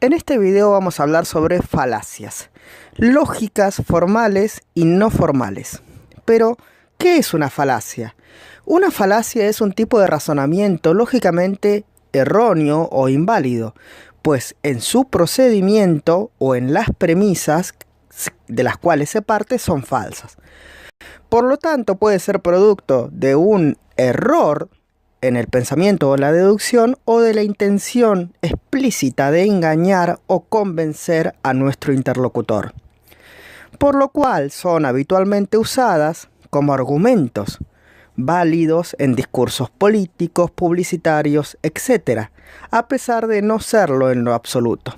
En este video vamos a hablar sobre falacias, lógicas formales y no formales. Pero, ¿qué es una falacia? Una falacia es un tipo de razonamiento lógicamente erróneo o inválido, pues en su procedimiento o en las premisas de las cuales se parte son falsas. Por lo tanto, puede ser producto de un error en el pensamiento o la deducción o de la intención explícita de engañar o convencer a nuestro interlocutor, por lo cual son habitualmente usadas como argumentos válidos en discursos políticos, publicitarios, etc., a pesar de no serlo en lo absoluto.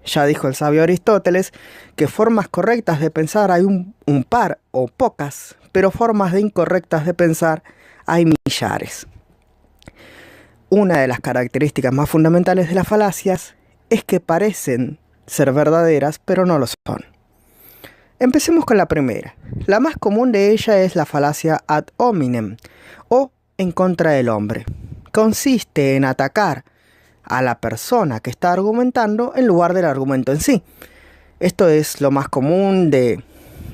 Ya dijo el sabio Aristóteles que formas correctas de pensar hay un par o pocas, pero formas incorrectas de pensar hay millares. Una de las características más fundamentales de las falacias es que parecen ser verdaderas, pero no lo son. Empecemos con la primera. La más común de ella es la falacia ad hominem, o en contra del hombre. Consiste en atacar a la persona que está argumentando en lugar del argumento en sí. Esto es lo más común de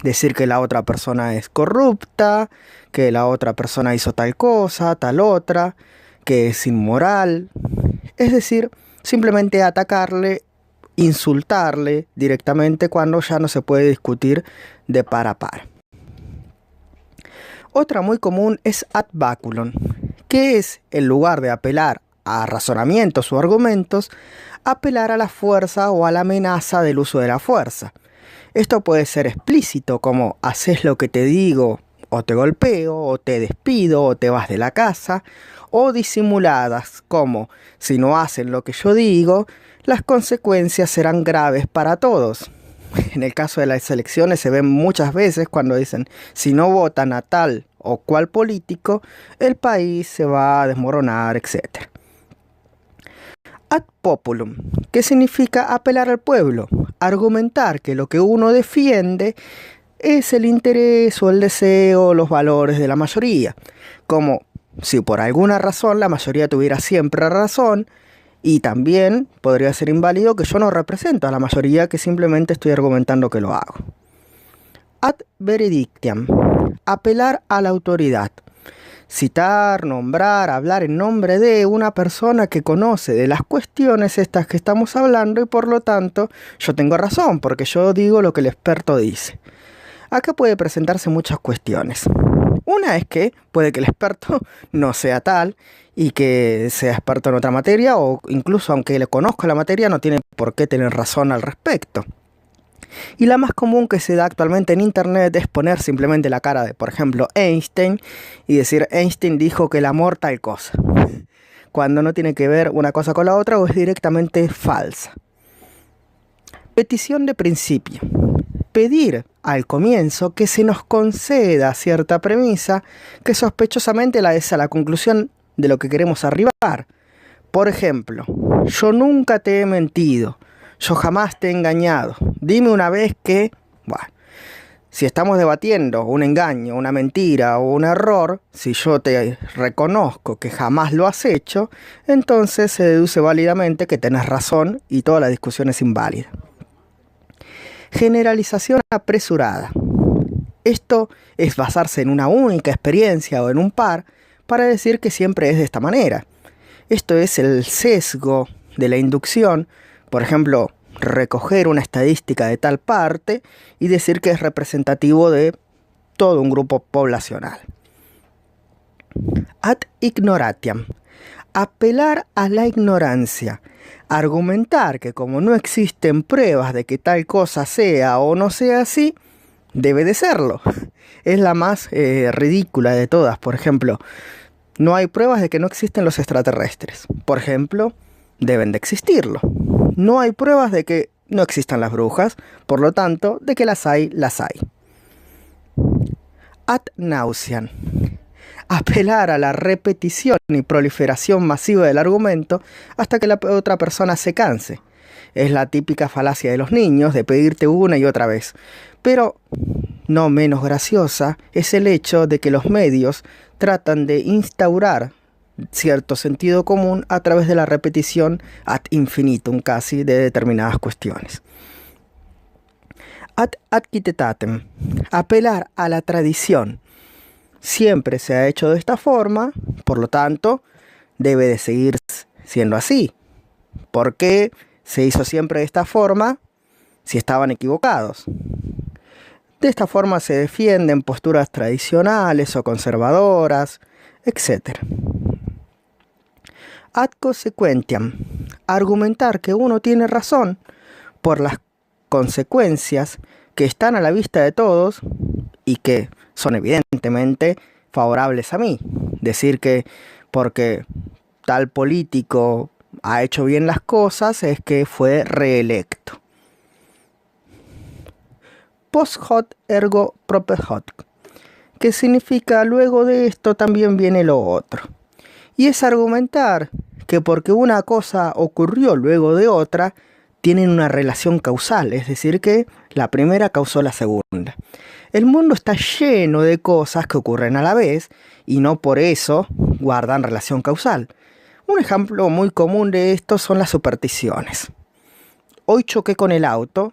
decir que la otra persona es corrupta, que la otra persona hizo tal cosa, tal otra, que es inmoral. Es decir, simplemente atacarle, insultarle directamente cuando ya no se puede discutir de par a par. Otra muy común es ad baculum, que es, en lugar de apelar a razonamientos o argumentos, apelar a la fuerza o a la amenaza del uso de la fuerza. Esto puede ser explícito, como haces lo que te digo, o te golpeo, o te despido, o te vas de la casa, o disimuladas, como si no hacen lo que yo digo, las consecuencias serán graves para todos. En el caso de las elecciones se ven muchas veces cuando dicen, si no votan a tal o cual político, el país se va a desmoronar, etc. Ad populum, que significa apelar al pueblo, argumentar que lo que uno defiende es el interés o el deseo o los valores de la mayoría, como si por alguna razón la mayoría tuviera siempre razón, y también podría ser inválido que yo no represento a la mayoría, que simplemente estoy argumentando que lo hago. Ad veredictiam, apelar a la autoridad. Citar, nombrar, hablar en nombre de una persona que conoce de las cuestiones estas que estamos hablando y por lo tanto yo tengo razón porque yo digo lo que el experto dice. Acá puede presentarse muchas cuestiones. Una es que puede que el experto no sea tal y que sea experto en otra materia, o incluso aunque le conozca la materia no tiene por qué tener razón al respecto. Y la más común que se da actualmente en internet es poner simplemente la cara de, por ejemplo, Einstein y decir Einstein dijo que el amor tal cosa, cuando no tiene que ver una cosa con la otra o es directamente falsa. Petición de principio. Pedir al comienzo que se nos conceda cierta premisa que sospechosamente es a la conclusión de lo que queremos arribar. Por ejemplo, yo nunca te he mentido, yo jamás te he engañado, dime una vez que... Bueno, si estamos debatiendo un engaño, una mentira o un error, si yo te reconozco que jamás lo has hecho, entonces se deduce válidamente que tenés razón y toda la discusión es inválida. Generalización apresurada. Esto es basarse en una única experiencia o en un par para decir que siempre es de esta manera. Esto es el sesgo de la inducción, por ejemplo, recoger una estadística de tal parte y decir que es representativo de todo un grupo poblacional. Ad ignoratiam. Apelar a la ignorancia. Argumentar que como no existen pruebas de que tal cosa sea o no sea así, debe de serlo. Es la más ridícula de todas. Por ejemplo, no hay pruebas de que no existen los extraterrestres. Por ejemplo, deben de existirlo. No hay pruebas de que no existan las brujas. Por lo tanto, de que las hay, las hay. Ad nauseam. Apelar a la repetición y proliferación masiva del argumento hasta que la otra persona se canse. Es la típica falacia de los niños de pedirte una y otra vez. Pero no menos graciosa es el hecho de que los medios tratan de instaurar cierto sentido común a través de la repetición ad infinitum casi de determinadas cuestiones. Ad actitatem, apelar a la tradición. Siempre se ha hecho de esta forma, por lo tanto, debe de seguir siendo así. ¿Por qué se hizo siempre de esta forma si estaban equivocados? De esta forma se defienden posturas tradicionales o conservadoras, etc. Ad consequentiam, argumentar que uno tiene razón por las consecuencias que están a la vista de todos y que son evidentemente favorables a mí. Decir que porque tal político ha hecho bien las cosas es que fue reelecto. Post hoc ergo propter hoc, que significa luego de esto también viene lo otro. Y es argumentar que porque una cosa ocurrió luego de otra, tienen una relación causal, es decir que la primera causó la segunda. El mundo está lleno de cosas que ocurren a la vez y no por eso guardan relación causal. Un ejemplo muy común de esto son las supersticiones. Hoy choqué con el auto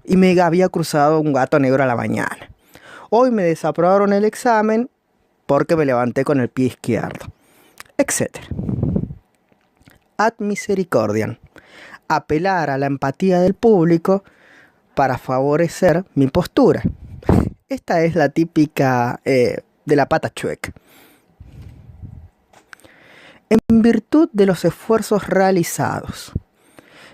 y me había cruzado un gato negro a la mañana. Hoy me desaprobaron el examen porque me levanté con el pie izquierdo, etc. Ad misericordiam, apelar a la empatía del público para favorecer mi postura. Esta es la típica de la pata chueca. En virtud de los esfuerzos realizados.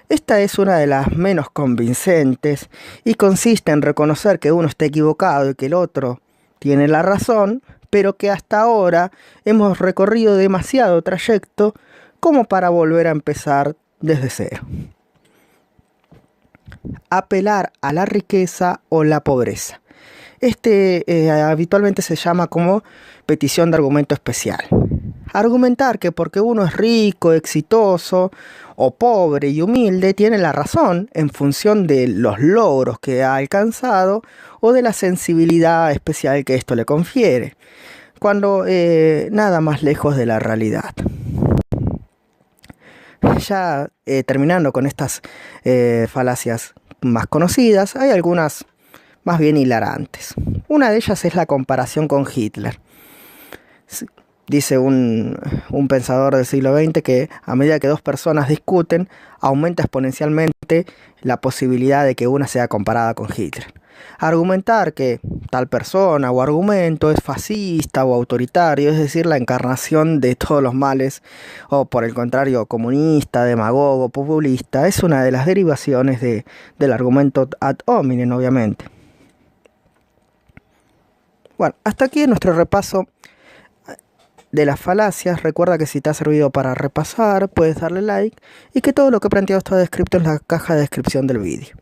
Esta es una de las menos convincentes y consiste en reconocer que uno está equivocado y que el otro tiene la razón, pero que hasta ahora hemos recorrido demasiado trayecto como para volver a empezar desde cero. Apelar a la riqueza o la pobreza. Habitualmente se llama como petición de argumento especial. Argumentar que porque uno es rico, exitoso o pobre y humilde, tiene la razón en función de los logros que ha alcanzado o de la sensibilidad especial que esto le confiere, cuando nada más lejos de la realidad. Ya terminando con estas falacias más conocidas, hay algunas más bien hilarantes. Una de ellas es la comparación con Hitler. Dice un pensador del siglo XX que a medida que dos personas discuten, aumenta exponencialmente la posibilidad de que una sea comparada con Hitler. Argumentar que tal persona o argumento es fascista o autoritario, es decir, la encarnación de todos los males, o por el contrario, comunista, demagogo, populista, es una de las derivaciones del argumento ad hominem, obviamente. Bueno, hasta aquí nuestro repaso de las falacias. Recuerda que si te ha servido para repasar, puedes darle like y que todo lo que he planteado está descrito en la caja de descripción del vídeo.